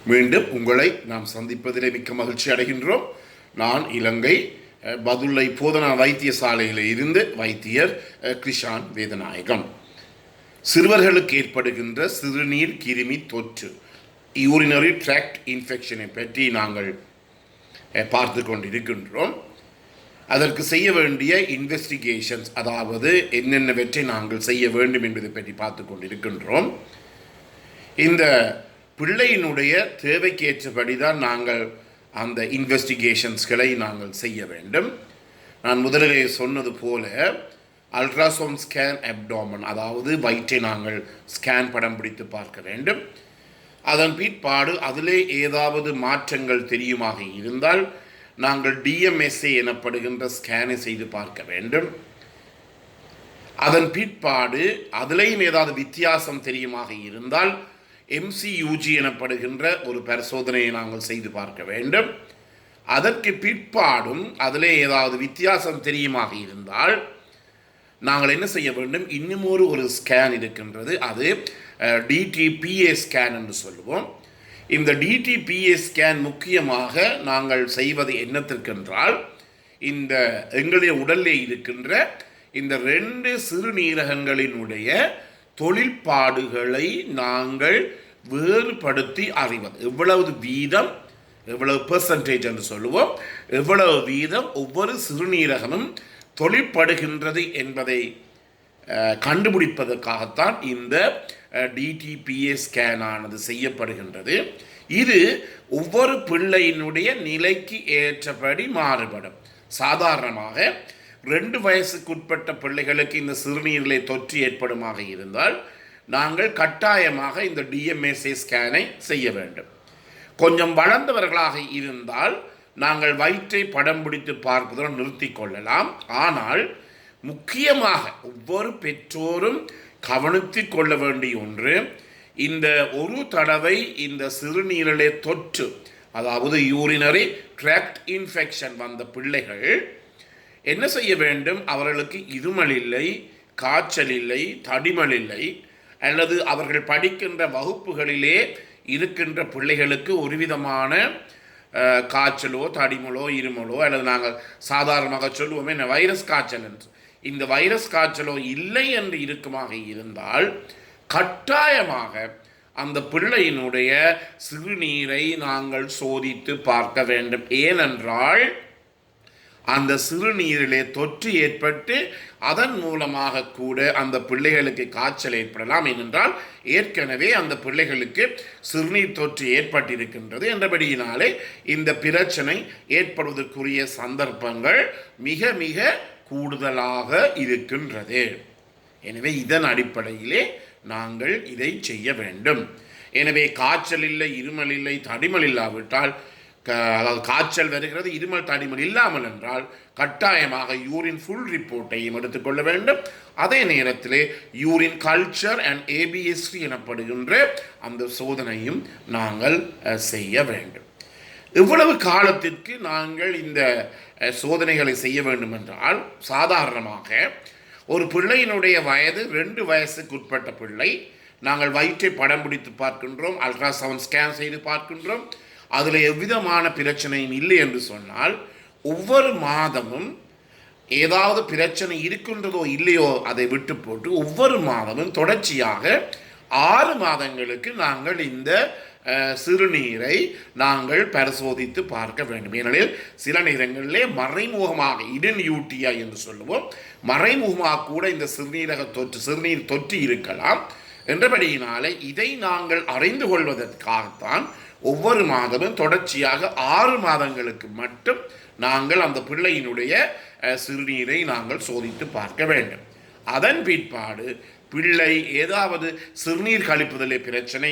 மீண்டும் உங்களை நாம் சந்திப்பதிலே மிக்க மகிழ்ச்சி அடைகின்றோம். நான் இலங்கை பதுளை போதனா வைத்தியசாலையில் இருந்து வைத்தியர் கிருஷான் வேதநாயகம். சிறுவர்களுக்கு ஏற்படுகின்ற சிறுநீர் கிருமி தொற்று, யூரினரி ட்ராக்ட் இன்ஃபெக்ஷனை பற்றி நாங்கள் பார்த்து கொண்டிருக்கின்றோம். அதற்கு செய்ய வேண்டிய இன்வெஸ்டிகேஷன்ஸ், அதாவது என்னென்னவற்றை நாங்கள் செய்ய வேண்டும் என்பதை பற்றி பார்த்து கொண்டிருக்கின்றோம். இந்த பிள்ளையினுடைய தேவைக்கேற்றபடி தான் நாங்கள் அந்த இன்வெஸ்டிகேஷன்ஸ்களை நாங்கள் செய்ய வேண்டும். நான் முதலிலே சொன்னது போல அல்ட்ராசவுண்ட் ஸ்கேன் அப்டாமன், அதாவது வயிற்றை நாங்கள் ஸ்கேன் படம் பிடித்து பார்க்க வேண்டும். அதன் பிற்பாடு அதிலே ஏதாவது மாற்றங்கள் தெரியுமாக இருந்தால் நாங்கள் டிஎம்எஸ்ஏ எனப்படுகின்ற ஸ்கேனை செய்து பார்க்க வேண்டும். அதன் பிற்பாடு அதிலேயும் ஏதாவது வித்தியாசம் தெரியுமாக இருந்தால் எம்சியூஜி எனப்படுகின்ற ஒரு பரிசோதனையை நாங்கள் செய்து பார்க்க வேண்டும். அதற்கு பிற்பாடும் அதிலே ஏதாவது வித்தியாசம் தெரியுமாக இருந்தால் நாங்கள் என்ன செய்ய வேண்டும், இன்னும் ஒரு ஸ்கேன் இருக்கின்றது. அது டிடிபிஏ ஸ்கேன் என்று சொல்லுவோம். இந்த டிடிபிஏ ஸ்கேன் முக்கியமாக நாங்கள் செய்வது என்னத்திற்கென்றால், இந்த எங்களுடைய உடலில் இருக்கின்ற இந்த 2 சிறுநீரகங்களினுடைய தொழிற்பாடுகளை நாங்கள் வேறுபடுத்தி அறிவது. எவ்வளவு வீதம், எவ்வளவு பெர்சன்டேஜ் என்று சொல்லுவோம், எவ்வளவு வீதம் ஒவ்வொரு சிறுநீரகமும் தொழிற்படுகின்றது என்பதை கண்டுபிடிப்பதற்காகத்தான் இந்த டிடிபிஏ ஸ்கேன் ஆனது செய்யப்படுகின்றது. இது ஒவ்வொரு பிள்ளையினுடைய நிலைக்கு ஏற்றபடி மாறுபடும். சாதாரணமாக 2 வயசுக்குட்பட்ட பிள்ளைகளுக்கு இந்த சிறுநீரிலே தொற்று ஏற்படுமாக இருந்தால் நாங்கள் கட்டாயமாக இந்த டிஎம்எஸ்ஏ ஸ்கேனை செய்ய வேண்டும். கொஞ்சம் வளர்ந்தவர்களாக இருந்தால் நாங்கள் வயிற்றை படம் பிடித்து பார்ப்பதுடன் நிறுத்தி கொள்ளலாம். ஆனால் முக்கியமாக ஒவ்வொரு பெற்றோரும் கவனித்து கொள்ள வேண்டிய ஒன்று, இந்த ஒரு தடவை இந்த சிறுநீரிலே தொற்று, அதாவது யூரினரி ட்ராக்ட் இன்ஃபெக்ஷன் வந்த பிள்ளைகள் என்ன செய்ய வேண்டும், அவர்களுக்கு இருமல் இல்லை, காய்ச்சல் இல்லை, தடிமல் இல்லை, அல்லது அவர்கள் படிக்கின்ற வகுப்புகளிலே இருக்கின்ற பிள்ளைகளுக்கு ஒரு விதமான காய்ச்சலோ தடிமலோ இருமலோ, அல்லது நாங்கள் சாதாரணமாக சொல்லுவோமே வைரஸ் காய்ச்சல் என்று, இந்த வைரஸ் காய்ச்சலோ இல்லை என்று இருக்குமாக இருந்தால் கட்டாயமாக அந்த பிள்ளையினுடைய சிறுநீரை நாங்கள் சோதித்து பார்க்க வேண்டும். ஏனென்றால் அந்த சிறுநீரிலே தொற்று ஏற்பட்டு அதன் மூலமாக கூட அந்த பிள்ளைகளுக்கு காய்ச்சல் ஏற்படலாம். ஏனென்றால் ஏற்கனவே அந்த பிள்ளைகளுக்கு சிறுநீர் தொற்று ஏற்பட்டிருக்கின்றது என்றபடியினாலே இந்த பிரச்சனை ஏற்படுவதற்குரிய சந்தர்ப்பங்கள் மிக மிக கூடுதலாக இருக்கின்றது. எனவே இதன் அடிப்படையிலே நாங்கள் இதை செய்ய வேண்டும். எனவே காய்ச்சல் இல்லை, இருமல் இல்லை, தடிமல் இல்லாவிட்டால், அதாவது காய்ச்சல் வருகிறது, இருமல் தடிமல் இல்லாமல் என்றால் கட்டாயமாக யூரின் ஃபுல் ரிப்போர்ட்டையும் எடுத்துக்கொள்ள வேண்டும். அதே நேரத்தில் யூரின் கல்ச்சர் அண்ட் ஏபிஎஸ்டி எனப்படுகின்ற அந்த சோதனையும் நாங்கள் செய்ய வேண்டும். இவ்வளவு காலத்திற்கு நாங்கள் இந்த சோதனைகளை செய்ய வேண்டும் என்றால், சாதாரணமாக ஒரு பிள்ளையினுடைய வயது 2 வயசுக்கு உட்பட்ட பிள்ளை, நாங்கள் வயிற்றை படம் பிடித்து பார்க்கின்றோம், அல்ட்ராசவுண்ட் ஸ்கேன் செய்து பார்க்கின்றோம், அதில் எவ்விதமான பிரச்சனையும் இல்லை என்று சொன்னால் ஒவ்வொரு மாதமும் ஏதாவது பிரச்சனை இருக்கின்றதோ இல்லையோ அதை விட்டு போட்டு ஒவ்வொரு மாதமும் தொடர்ச்சியாக 6 மாதங்களுக்கு நாங்கள் இந்த சிறுநீரை நாங்கள் பரிசோதித்து பார்க்க வேண்டும். ஏனெனில் சில நேரங்களிலே மறைமுகமாக இடன் யூடிஐ என்று சொல்லுவோம், மறைமுகமாக கூட இந்த சிறுநீர் தொற்று இருக்கலாம். என்றபடியினாலே இதை நாங்கள் அறிந்து கொள்வதற்காகத்தான் ஒவ்வொரு மாதமும் தொடர்ச்சியாக 6 மாதங்களுக்கு மட்டும் நாங்கள் அந்த பிள்ளையினுடைய சிறுநீரை நாங்கள் சோதித்து பார்க்க வேண்டும். அதன் பிற்பாடு பிள்ளை ஏதாவது சிறுநீர் கழிப்பதிலே பிரச்சனை,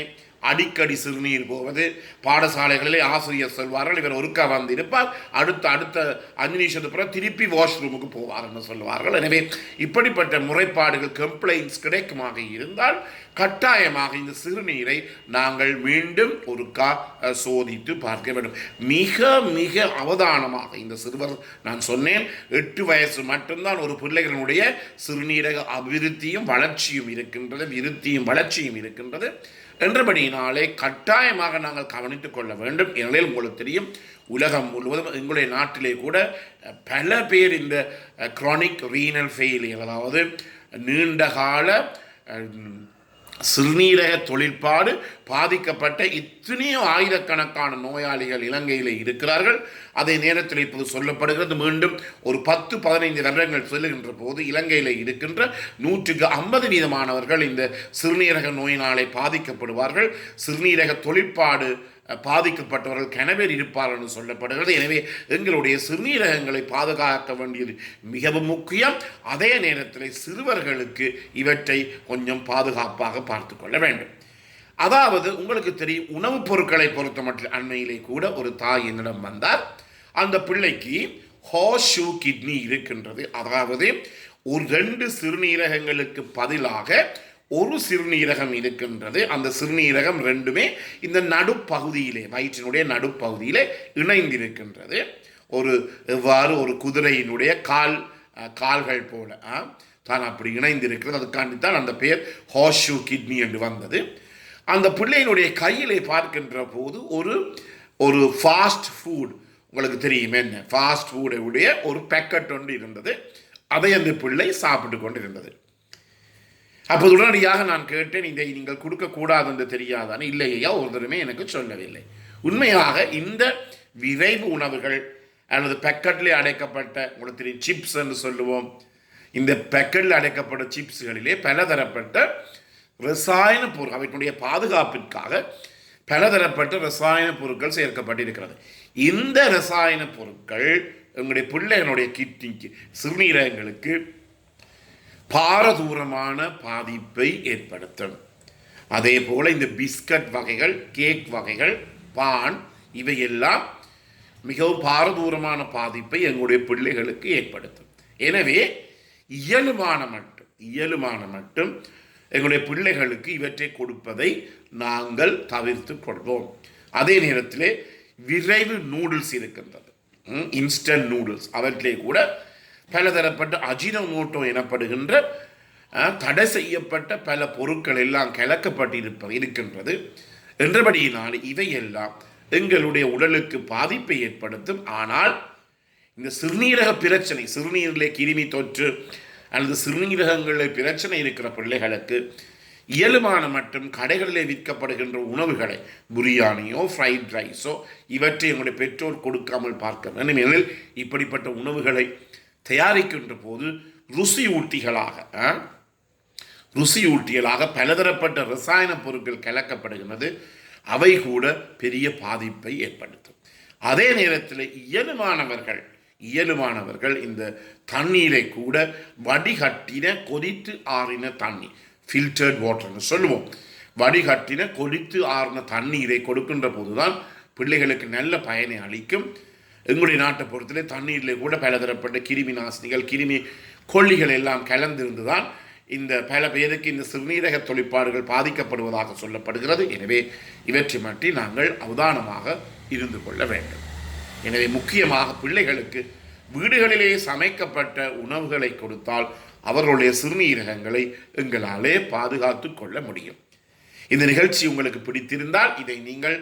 அடிக்கடி சிறுநீர் போவது, பாடசாலைகளிலே ஆசிரியர் சொல்வார்கள் இவர் ஒருக்கா வந்து இருப்பார், அடுத்த 5 நிமிஷத்துக்கு பிறகு திருப்பி வாஷ்ரூமுக்கு போவார்னு சொல்லுவார்கள். எனவே இப்படிப்பட்ட முறைப்பாடுகள் கம்ப்ளைண்ட்ஸ் கிடைக்குமாக இருந்தால் கட்டாயமாக இந்த சிறுநீரை நாங்கள் மீண்டும் ஒருக்கா சோதித்து பார்க்க வேண்டும். மிக மிக அவதானமாக இந்த சிறுவர், நான் சொன்னேன் 8 வயசு மட்டும்தான் ஒரு பிள்ளைகளுடைய சிறுநீரக அபிவிருத்தியும் வளர்ச்சியும் இருக்கின்றது, விருத்தியும் வளர்ச்சியும் இருக்கின்றது. என்றபடியினாலே கட்டாயமாக நாங்கள் கவனித்துக் கொள்ள வேண்டும். ஏனெனில் உங்களுக்கு தெரியும், உலகம் முழுவதும் எங்களுடைய நாட்டிலே கூட பல பேர் இந்த குரானிக் ரீனல் ஃபெயிலியர், அதாவது நீண்டகால சிறுநீரக தொழிற்பாடு பாதிக்கப்பட்ட இத்தனையோ ஆயிரக்கணக்கான நோயாளிகள் இலங்கையில் இருக்கிறார்கள். அதே நேரத்தில் இப்போது சொல்லப்படுகிறது, மீண்டும் ஒரு 10-15 வருடங்கள் செல்லுகின்ற போது இலங்கையில் இருக்கின்ற 150% இந்த சிறுநீரக நோயினாலே பாதிக்கப்படுவார்கள். சிறுநீரக தொழிற்பாடு பாதிக்கப்பட்டவர்கள் கனவேர் இருப்பார்கள் என்று சொல்லப்படுகிறது. எனவே எங்களுடைய சிறுநீரகங்களை பாதுகாக்க வேண்டியது மிகவும் முக்கியம். அதே நேரத்தில் சிறுவர்களுக்கு இவற்றை கொஞ்சம் பாதுகாப்பாக பார்த்து கொள்ள வேண்டும். அதாவது உங்களுக்கு தெரியும், உணவுப் பொருட்களை பொறுத்த மட்டும் அண்மையிலே கூட ஒரு தாய் என்னிடம் வந்தார். அந்த பிள்ளைக்கு ஹார்ஷூ கிட்னி இருக்கின்றது. அதாவது ஒரு 2 சிறுநீரகங்களுக்கு பதிலாக ஒரு சிறுநீரகம் இருக்கின்றது. அந்த சிறுநீரகம் ரெண்டுமே இந்த நடுப்பகுதியிலே, வயிற்றினுடைய நடுப்பகுதியிலே இணைந்திருக்கின்றது. எவ்வாறு ஒரு குதிரையினுடைய கால்கள் போல தான் அப்படி இணைந்திருக்கிறது. அதுக்காண்டித்தான் அந்த பேர் ஹார்ஷூ கிட்னி என்று வந்தது. அந்த பிள்ளையினுடைய கையிலே பார்க்கின்ற போது ஒரு ஃபாஸ்ட் ஃபுட், உங்களுக்கு தெரியுமே என்ன ஃபாஸ்ட் ஃபுடைய ஒரு பேக்கெட் ஒன்று இருந்தது. அதை அந்த பிள்ளை சாப்பிட்டு கொண்டு இருந்தது. அப்போது உடனடியாக நான் கேட்டேன், இதை நீங்கள் கொடுக்கக்கூடாது என்று தெரியாதானே? இல்லையா, ஒருத்தருமே எனக்கு சொல்லவில்லை. உண்மையாக இந்த விரைவு உணவுகள் அல்லது பேக்கெட்டில் அடைக்கப்பட்ட, உங்களுக்கு தெரியும் சிப்ஸ் என்று சொல்லுவோம், இந்த பேக்கெட்டில் அடைக்கப்பட்ட சிப்ஸ்களிலே பலதரப்பட்ட ரசாயன பொருட்கள், அவற்றுடைய பாதுகாப்பிற்காக பலதரப்பட்ட ரசாயன பொருட்கள் சேர்க்கப்பட்டிருக்கிறது. இந்த ரசாயன பொருட்கள் எங்களுடைய பிள்ளைகளுடைய கிட்னிக்கு, சிறுநீரகங்களுக்கு பாரதூரமான பாதிப்பை ஏற்படுத்தும். அதே போல் இந்த பிஸ்கட் வகைகள், கேக் வகைகள், பான், இவையெல்லாம் மிகவும் பாரதூரமான பாதிப்பை எங்களுடைய பிள்ளைகளுக்கு ஏற்படுத்தும். எனவே இயலுமான மட்டும் எங்களுடைய பிள்ளைகளுக்கு இவற்றை கொடுப்பதை நாங்கள் தவிர்த்து கொள்வோம். அதே நேரத்தில் விரைவு நூடுல்ஸ் இருக்கின்றது, இன்ஸ்டன்ட் நூடுல்ஸ், அவற்றிலே கூட பலதரப்பட்ட அஜினோமோட்டோ எனப்படுகின்ற தடை செய்யப்பட்ட பல பொருட்கள் எல்லாம் இருக்கின்றது. என்றபடியினால் இவையெல்லாம் எங்களுடைய உடலுக்கு பாதிப்பை ஏற்படுத்தும். ஆனால் இந்த சிறுநீரக பிரச்சனை, சிறுநீரிலே கிருமி தொற்று அல்லது சிறுநீரகங்களில் பிரச்சனை இருக்கிற பிள்ளைகளுக்கு இயலுமான மற்றும் கடைகளிலே விற்கப்படுகின்ற உணவுகளை, பிரியாணியோ ஃப்ரைட் ரைஸோ, இவற்றை எங்களுடைய பெற்றோர் கொடுக்காமல் பார்க்க வேண்டும். ஏனெனில் இப்படிப்பட்ட உணவுகளை தயாரிக்கின்ற போது ருசியூட்டிகளாக பலதரப்பட்ட ரசாயன பொருட்கள் கலக்கப்படுகிறது. அவை கூட பெரிய பாதிப்பை ஏற்படுத்தும். அதே நேரத்தில் இயலுமானவர்கள் இந்த தண்ணீரை கூட வடிகட்டின கொதித்து ஆறின தண்ணீர், ஃபில்டர்ட் வாட்டர்னு சொல்லுவோம், வடிகட்டின கொதித்து ஆறின தண்ணீரை கொடுக்கின்ற போதுதான் பிள்ளைகளுக்கு நல்ல பயனை அளிக்கும். எங்களுடைய நாட்டை பொறுத்தவரை தண்ணீரில் கூட பலதரப்பட்ட கிருமி நாசினிகள், கிருமி கொல்லிகள் எல்லாம் கலந்திருந்து தான் இந்த பல பேருக்கு இந்த சிறுநீரக தொழிற்பாடுகள் பாதிக்கப்படுவதாக சொல்லப்படுகிறது. எனவே இவற்றை பற்றி நாங்கள் அவதானமாக இருந்து கொள்ள வேண்டும். எனவே முக்கியமாக பிள்ளைகளுக்கு வீடுகளிலே சமைக்கப்பட்ட உணவுகளை கொடுத்தால் அவர்களுடைய சிறுநீரகங்களை எங்களாலே பாதுகாத்து கொள்ள முடியும். இந்த நிகழ்ச்சி உங்களுக்கு பிடித்திருந்தால் இதை நீங்கள்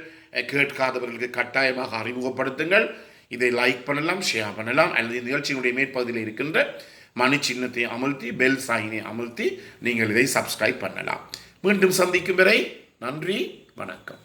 கேட்காதவர்களுக்கு கட்டாயமாக அறிமுகப்படுத்துங்கள். இதை லைக் பண்ணலாம், ஷேர் பண்ணலாம், அல்லது நிகழ்ச்சியினுடைய மேற்பகுதியில் இருக்கின்ற மணி சின்னத்தை அமுழ்த்தி பெல் சாயினை அமுழ்த்தி நீங்கள் இதை சப்ஸ்கிரைப் பண்ணலாம். மீண்டும் சந்திக்கும் வரை நன்றி, வணக்கம்.